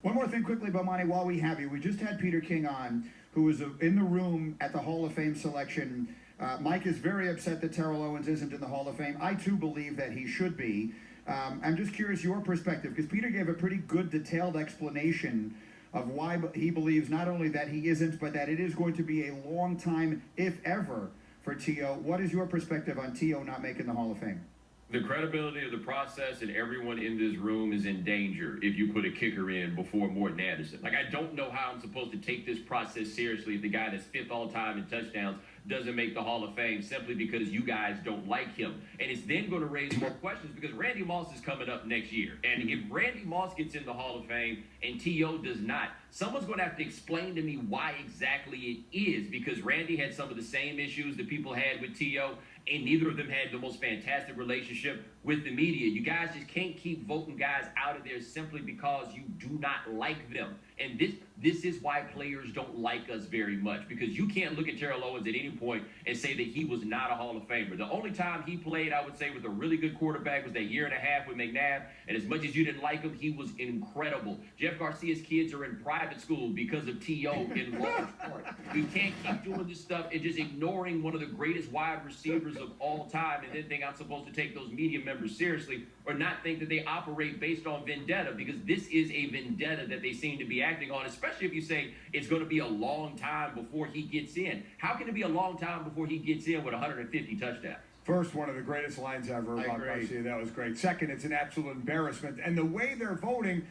One more thing quickly, Bomani, while we have you. We just had Peter King on, who was in the room at the Hall of Fame selection. Mike is very upset that Terrell Owens isn't in the Hall of Fame. I, too, believe that he should be. I'm just curious your perspective, because Peter gave a pretty good, detailed explanation of why he believes not only that he isn't, but that it is going to be a long time, if ever, for T.O. What is your perspective on T.O. not making the Hall of Fame? The credibility of the process and everyone in this room is in danger if you put a kicker in before Morton Anderson. Like, I don't know how I'm supposed to take this process seriously if the guy that's 5th all-time in touchdowns doesn't make the Hall of Fame simply because you guys don't like him. And it's then going to raise more questions because Randy Moss is coming up next year. And if Randy Moss gets in the Hall of Fame and T.O. does not, someone's going to have to explain to me why exactly it is, because Randy had some of the same issues that people had with T.O., and neither of them had the most fantastic relationship with the media. You guys just can't keep voting guys out of there simply because you do not like them. And this is why players don't like us very much, because you can't look at Terrell Owens at any point and say that he was not a Hall of Famer. The only time he played, I would say, with a really good quarterback was that 1.5 years with McNabb, and as much as you didn't like him, he was incredible. Jeff Garcia's kids are in private school because of T.O. in large part. We can't keep doing this stuff and just ignoring one of the greatest wide receivers of all time and then think I'm supposed to take those media members seriously, or not think that they operate based on vendetta, because this is a vendetta that they seem to be acting on, especially if you say it's going to be a long time before he gets in. How can it be a long time before he gets in with 150 touchdowns? First, one of the greatest lines ever about Garcia. That was great. Second, it's an absolute embarrassment. And the way they're voting,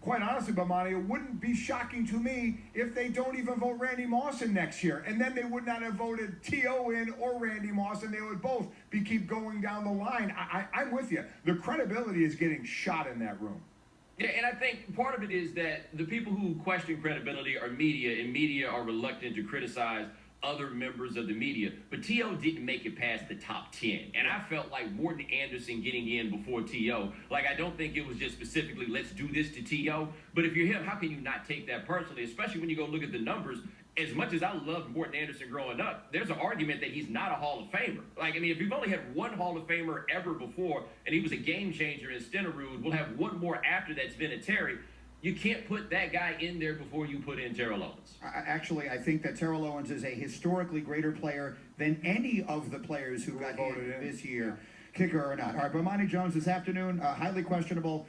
quite honestly, Bomani, it wouldn't be shocking to me if they don't even vote Randy Moss in next year. And then they would not have voted T.O. in or Randy Moss, and they would both keep going down the line. I'm with you. The credibility is getting shot in that room. Yeah, and I think part of it is that the people who question credibility are media, and media are reluctant to criticize other members of the media. But T.O. didn't make it past the top 10. And I felt like Morton Anderson getting in before T.O., like, I don't think it was just specifically, let's do this to T.O. But if you're him, how can you not take that personally, especially when you go look at the numbers? As much as I loved Morton Anderson growing up, there's an argument that he's not a Hall of Famer. Like, I mean, if you've only had one Hall of Famer ever before, and he was a game changer in Stenerud, we'll have one more after that's Vinatieri. You can't put that guy in there before you put in Terrell Owens. Actually, I think that Terrell Owens is a historically greater player than any of the players who got voted in this year, kicker or not. All right, Bomani Jones this afternoon, highly questionable.